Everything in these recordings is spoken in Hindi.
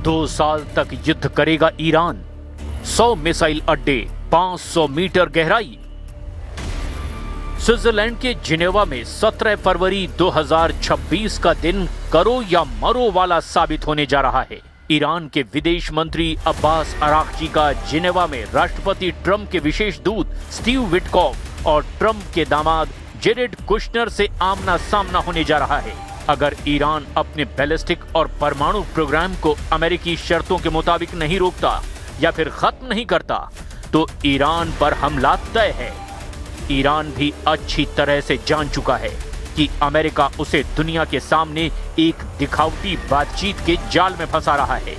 दो साल तक युद्ध करेगा ईरान, 100 मिसाइल अड्डे, 500 मीटर गहराई। स्विट्जरलैंड के जिनेवा में 17 फरवरी 2026 का दिन करो या मरो वाला साबित होने जा रहा है। ईरान के विदेश मंत्री अब्बास अराक्ची का जिनेवा में राष्ट्रपति ट्रंप के विशेष दूत स्टीव विटकॉफ और ट्रंप के दामाद जेरेड कुशनर से आमना सामना होने जा रहा है। अगर ईरान अपने बैलिस्टिक और परमाणु प्रोग्राम को अमेरिकी शर्तों के मुताबिक नहीं रोकता या फिर खत्म नहीं करता तो ईरान पर हमला तय है। ईरान भी अच्छी तरह से जान चुका है कि अमेरिका उसे दुनिया के सामने एक दिखावटी बातचीत के जाल में फंसा रहा है।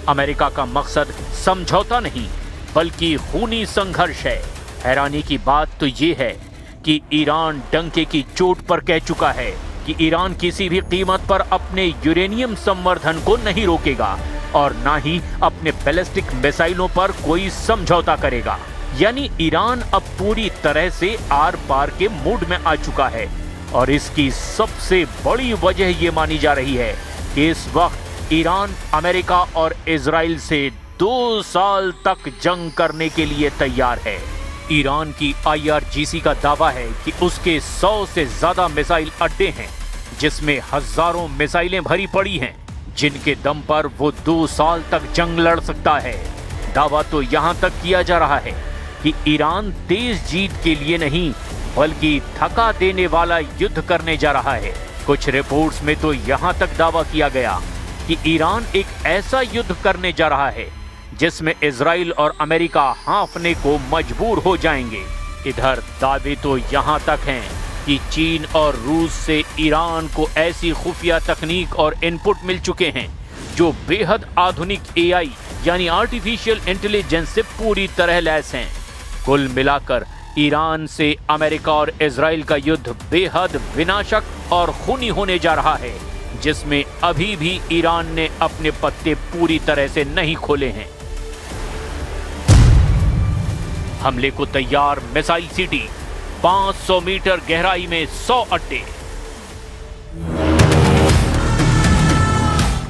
अमेरिका का मकसद समझौता नहीं बल्कि खूनी संघर्ष है। हैरानी की बात तो ये है कि ईरान डंके की चोट पर कह चुका है कि ईरान किसी भी कीमत पर अपने यूरेनियम संवर्धन को नहीं रोकेगा और ना ही अपने बैलिस्टिक मिसाइलों पर कोई समझौता करेगा। यानी ईरान अब पूरी तरह से आर पार के मूड में आ चुका है और इसकी सबसे बड़ी वजह ये मानी जा रही है कि इस वक्त ईरान अमेरिका और इजराइल से 2 साल तक जंग करने के लिए तैयार है। ईरान की IRGC का दावा है कि उसके 100 से ज्यादा मिसाइल अड्डे हैं जिसमें हजारों मिसाइलें भरी पड़ी हैं जिनके दम पर वो 2 साल तक जंग लड़ सकता है। दावा तो यहां तक किया जा रहा है कि ईरान तेज जीत के लिए नहीं बल्कि थका देने वाला युद्ध करने जा रहा है। कुछ रिपोर्ट्स में तो यहां तक दावा किया गया कि ईरान एक ऐसा युद्ध करने जा रहा है जिसमें इजराइल और अमेरिका हाँफने को मजबूर हो जाएंगे। इधर दावे तो यहां तक हैं कि चीन और रूस से ईरान को ऐसी खुफिया तकनीक और इनपुट मिल चुके हैं जो बेहद आधुनिक AI यानी आर्टिफिशियल इंटेलिजेंस से पूरी तरह लैस हैं। कुल मिलाकर ईरान से अमेरिका और इजराइल का युद्ध बेहद विनाशक और खूनी होने जा रहा है जिसमें अभी भी ईरान ने अपने पत्ते पूरी तरह से नहीं खोले हैं। हमले को तैयार मिसाइल सिटी, 500 मीटर गहराई में 100 अड्डे।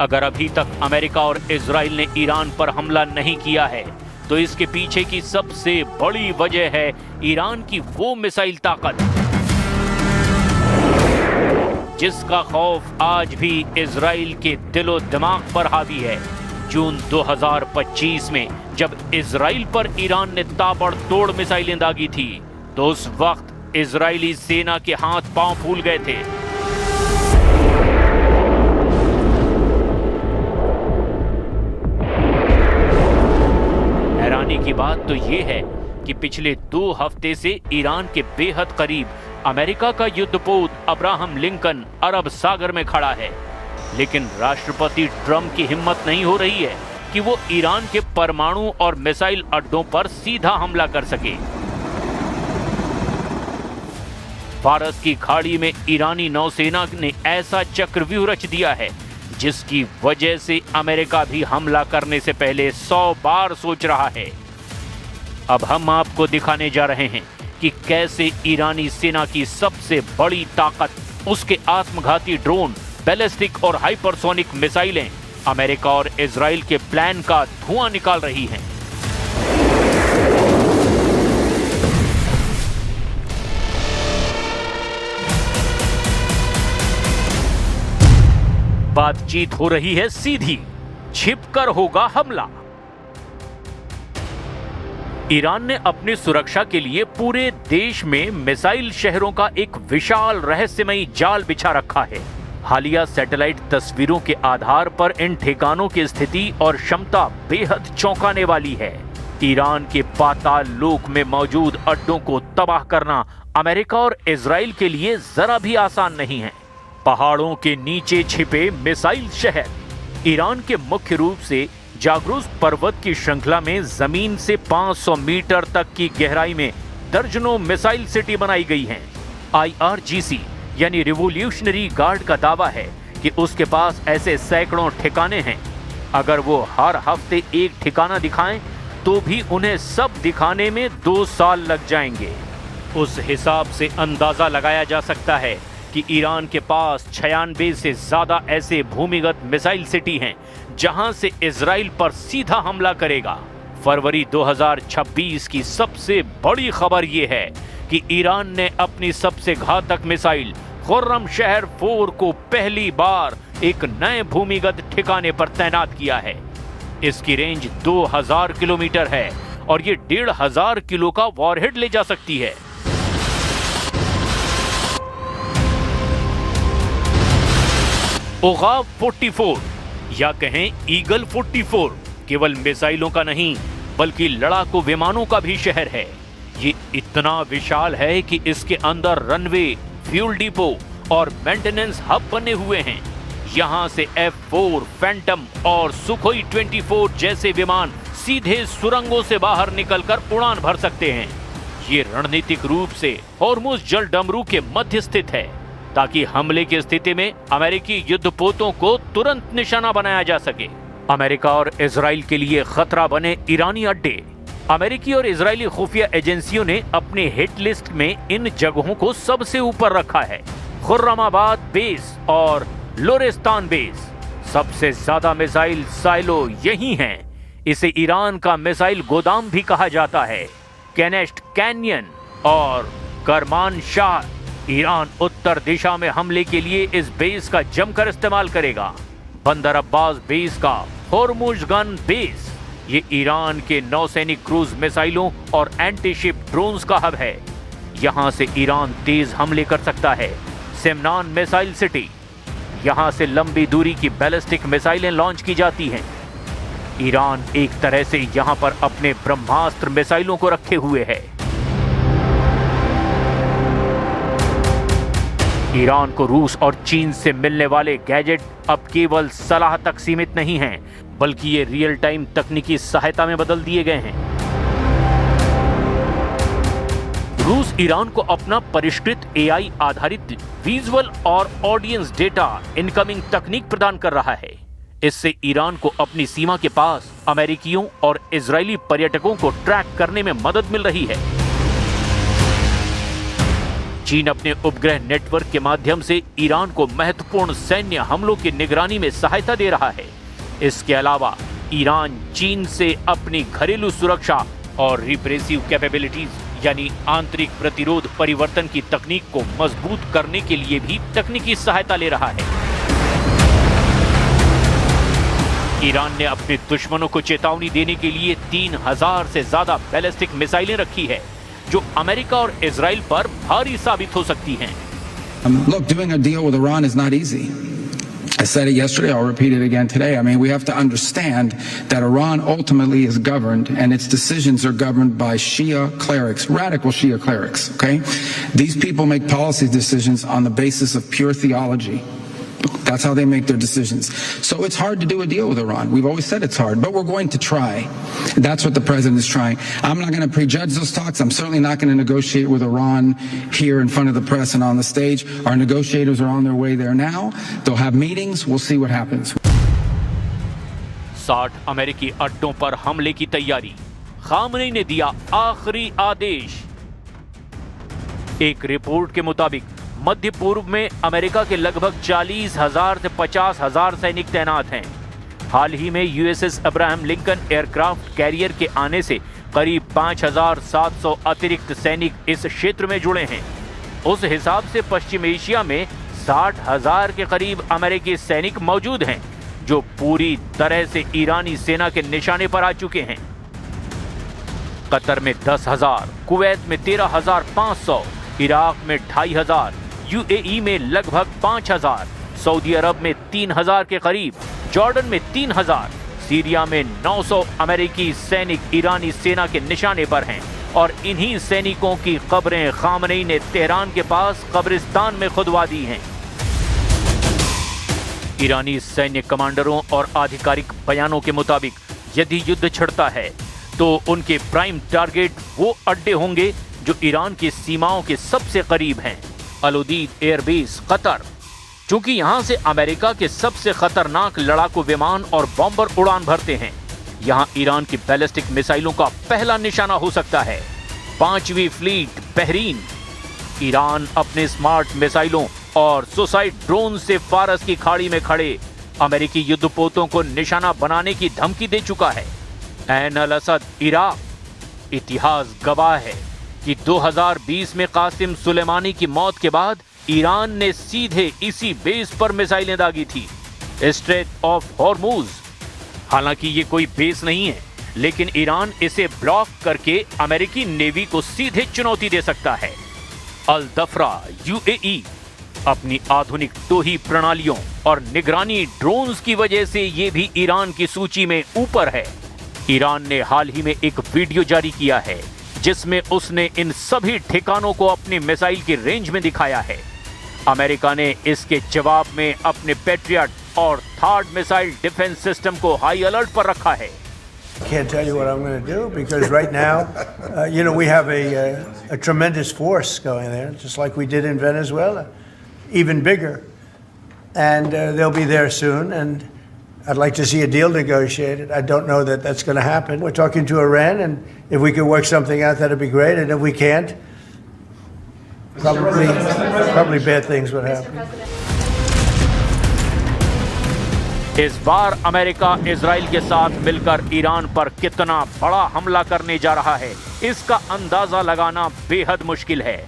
अगर अभी तक अमेरिका और इजराइल ने ईरान पर हमला नहीं किया है तो इसके पीछे की सबसे बड़ी वजह है ईरान की वो मिसाइल ताकत जिसका खौफ आज भी इजराइल के दिलो दिमाग पर हावी है। जून 2025 में जब इजराइल पर ईरान ने ताबड़तोड़ मिसाइलें दागी थी तो उस वक्त इजरायली सेना के हाथ पांव फूल गए थे। हैरानी की बात तो ये है कि पिछले 2 हफ्ते से ईरान के बेहद करीब अमेरिका का युद्धपोत अब्राहम लिंकन अरब सागर में खड़ा है, लेकिन राष्ट्रपति ट्रंप की हिम्मत नहीं हो रही है कि वो ईरान के परमाणु और मिसाइल अड्डों पर सीधा हमला कर सके। फारस की खाड़ी में ईरानी नौसेना ने ऐसा चक्रव्यूह रच दिया है जिसकी वजह से अमेरिका भी हमला करने से पहले 100 बार सोच रहा है। अब हम आपको दिखाने जा रहे हैं कि कैसे ईरानी सेना की सबसे बड़ी ताकत उसके आत्मघाती ड्रोन, बैलिस्टिक और हाइपरसोनिक मिसाइलें अमेरिका और इजराइल के प्लान का धुआं निकाल रही हैं। बातचीत हो रही है सीधी, छिपकर होगा हमला। ईरान ने अपनी सुरक्षा के लिए पूरे देश में मिसाइल शहरों का एक विशाल रहस्यमयी जाल बिछा रखा है। हालिया सैटेलाइट तस्वीरों के आधार पर इन ठिकानों की स्थिति और क्षमता बेहद चौंकाने वाली है। ईरान के पाताल लोक में मौजूद अड्डों को तबाह करना अमेरिका और इजराइल के लिए जरा भी आसान नहीं है। पहाड़ों के नीचे छिपे मिसाइल शहर। ईरान के मुख्य रूप से जागरूस पर्वत की श्रृंखला में जमीन से 500 मीटर तक की गहराई में दर्जनों मिसाइल सिटी बनाई गई हैं। IRGC यानी रिवॉल्यूशनरी गार्ड का दावा है कि उसके पास ऐसे सैकड़ों ठिकाने हैं। अगर वो हर हफ्ते एक ठिकाना दिखाएं तो भी उन्हें सब दिखाने में 2 साल लग जाएंगे। उस हिसाब से अंदाजा लगाया जा सकता है कि ईरान के पास 96 से ज्यादा ऐसे भूमिगत मिसाइल सिटी हैं जहां से इजराइल पर सीधा हमला करेगा। फरवरी 2026 की सबसे बड़ी खबर यह है कि ईरान ने अपनी सबसे घातक मिसाइल खुर्रम शहर 4 को पहली बार एक नए भूमिगत ठिकाने पर तैनात किया है। इसकी रेंज 2000 किलोमीटर है और ये 1500 किलो का वॉरहेड ले जा सकती है। ओगाव 44 या कहें ईगल 44 केवल मिसाइलों का नहीं बल्कि लड़ाकू विमानों का भी शहर है। ये इतना विशाल है कि इसके अंदर रनवे, फ्यूल डिपो और मेंटेनेंस हब बने हुए हैं। यहाँ से F4, फैंटम और सुखोई 24 जैसे विमान सीधे सुरंगों से बाहर निकलकर उड़ान भर सकते हैं। ये रणनीतिक रूप से हॉर्मुज जल डमरू के मध्य स्थित है ताकि हमले की स्थिति में अमेरिकी युद्धपोतों को तुरंत निशाना बनाया जा सके। अमेरिका और इजराइल के लिए खतरा बने ईरानी अड्डे। अमेरिकी और इजरायली खुफिया एजेंसियों ने अपने हिट लिस्ट में इन जगहों को सबसे ऊपर रखा है। खुर्रमाबाद बेस और लोरेस्तान बेस। सबसे ज्यादा मिसाइल साइलो यही हैं। इसे ईरान का मिसाइल गोदाम भी कहा जाता है। केनेस्ट कैनियन और करमान शाह। ईरान उत्तर दिशा में हमले के लिए इस बेस का जमकर इस्तेमाल करेगा। बंदर अब्बास बेस का होर्मुजगन बेस। ये ईरान के नौसैनिक क्रूज मिसाइलों और एंटी शिप ड्रोन्स का हब है। यहां से ईरान तेज हमले कर सकता है। Semnan missile city. यहां से लंबी दूरी की बैलिस्टिक मिसाइलें लॉन्च की जाती हैं। ईरान एक तरह से यहां पर अपने ब्रह्मास्त्र मिसाइलों को रखे हुए है। ईरान को रूस और चीन से मिलने वाले गैजेट अब केवल सलाह तक सीमित नहीं हैं, बल्कि ये रियल टाइम तकनीकी सहायता में बदल दिए गए हैं। रूस ईरान को अपना परिष्कृत AI आधारित विजुअल और ऑडियंस डेटा इनकमिंग तकनीक प्रदान कर रहा है। इससे ईरान को अपनी सीमा के पास अमेरिकियों और इजरायली पर्यटकों को ट्रैक करने में मदद मिल रही है। चीन अपने उपग्रह नेटवर्क के माध्यम से ईरान को महत्वपूर्ण सैन्य हमलों की निगरानी में सहायता दे रहा है। इसके अलावा ईरान चीन से अपनी घरेलू सुरक्षा और रिप्रेसिव कैपेबिलिटीज यानी आंतरिक प्रतिरोध परिवर्तन की तकनीक को मजबूत करने के लिए भी तकनीकी सहायता ले रहा है। ईरान ने अपने दुश्मनों को चेतावनी देने के लिए 3000 से ज्यादा बैलिस्टिक मिसाइलें रखी है, जो अमेरिका और इजराइल पर भारी साबित हो सकती हैं। Look, doing a deal with Iran is not easy. I said it yesterday, I'll repeat it again today. I mean, we have to understand that Iran ultimately is governed and its decisions are governed by Shia clerics, radical Shia clerics, okay? These people make policy decisions on the basis of pure theology. That's how they make their decisions. So it's hard to do a deal with Iran. We've always said it's hard, but we're going to try. That's what the president is trying. I'm not going to prejudge those talks. I'm certainly not going to negotiate with Iran here in front of the press and on the stage. Our negotiators are on their way there now. They'll have meetings. We'll see what happens. 60 अमेरिकी अड्डों पर हमले की तैयारी। खामनेई ने दिया आखिरी आदेश। एक रिपोर्ट के मुताबिक मध्य पूर्व में अमेरिका के लगभग 40,000 से 50,000 सैनिक तैनात हैं। हाल ही में USS Abraham Lincoln aircraft carrier के आने से करीब 5,700 अतिरिक्त सैनिक इस क्षेत्र में जुड़े हैं। उस हिसाब से पश्चिम एशिया में 60,000 के करीब अमेरिकी सैनिक मौजूद हैं, जो पूरी तरह से ईरानी सेना के निशाने पर आ चुके हैं। कतर में 10,000, कुवैत में 13,500, इराक में 2,500, UAE में लगभग 5,000, सऊदी अरब में 3,000 के करीब, जॉर्डन में 3,000, सीरिया में 900 अमेरिकी सैनिक ईरानी सेना के निशाने पर हैं और इन्हीं सैनिकों की कब्रें खामनेई ने तेहरान के पास कब्रिस्तान में खुदवा दी हैं। ईरानी सैन्य कमांडरों और आधिकारिक बयानों के मुताबिक यदि युद्ध छिड़ता है तो उनके प्राइम टारगेट वो अड्डे होंगे जो ईरान की सीमाओं के सबसे करीब हैं, अल उदीद एयरबेस कतर। चूंकि यहां से अमेरिका के सबसे खतरनाक लड़ाकू विमान और बॉम्बर उड़ान भरते हैं, यहां ईरान की बैलिस्टिक मिसाइलों का पहला निशाना हो सकता है। 5वीं फ्लीट बहरीन। ईरान अपने स्मार्ट मिसाइलों और सुसाइड ड्रोन से फारस की खाड़ी में खड़े अमेरिकी युद्धपोतों को निशाना बनाने की धमकी दे चुका है। ऐन अल असद इराक। इतिहास गवाह है कि 2020 में कासिम सुलेमानी की मौत के बाद ईरान ने सीधे इसी बेस पर मिसाइलें दागी थी, स्ट्रेट ऑफ हॉर्मुज। हालांकि ये कोई बेस नहीं है, लेकिन ईरान इसे ब्लॉक करके अमेरिकी नेवी को सीधे चुनौती दे सकता है। अल दफरा यूएई अपनी आधुनिक टोही प्रणालियों और निगरानी ड्रोन्स की वजह से ये भी ईरान की सूची में ऊपर है। ईरान ने हाल ही में एक वीडियो जारी किया है जिसमें उसने इन सभी ठिकानों को अपनी मिसाइल की रेंज में दिखाया है। अमेरिका ने इसके जवाब में अपने पैट्रियट और थर्ड मिसाइल डिफेंस सिस्टम को हाई अलर्ट पर रखा है। Can't tell you what I'm going to do because right now, we have a tremendous force going there, just like we did in Venezuela, even bigger, and they'll be there soon. And I'd like to see a deal negotiated. I don't know that that's going to happen. We're talking to Iran, and if we could work something out, that'd be great. And if we can't, probably bad things would happen. इस बार अमेरिका इजराइल के साथ मिलकर ईरान पर कितना बड़ा हमला करने जा रहा है, इसका अंदाजा लगाना बेहद मुश्किल है।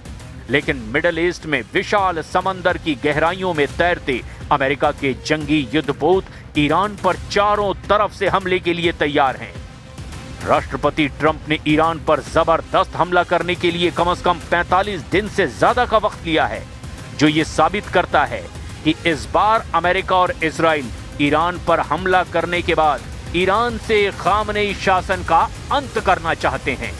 लेकिन मिडिल ईस्ट में विशाल समंदर की गहराइयों में तैरते अमेरिका के जंगी युद्धपोत ईरान पर चारों तरफ से हमले के लिए तैयार हैं। राष्ट्रपति ट्रंप ने ईरान पर जबरदस्त हमला करने के लिए कम से कम 45 दिन से ज्यादा का वक्त लिया है, जो ये साबित करता है कि इस बार अमेरिका और इजराइल ईरान पर हमला करने के बाद ईरान से खामनेई शासन का अंत करना चाहते हैं।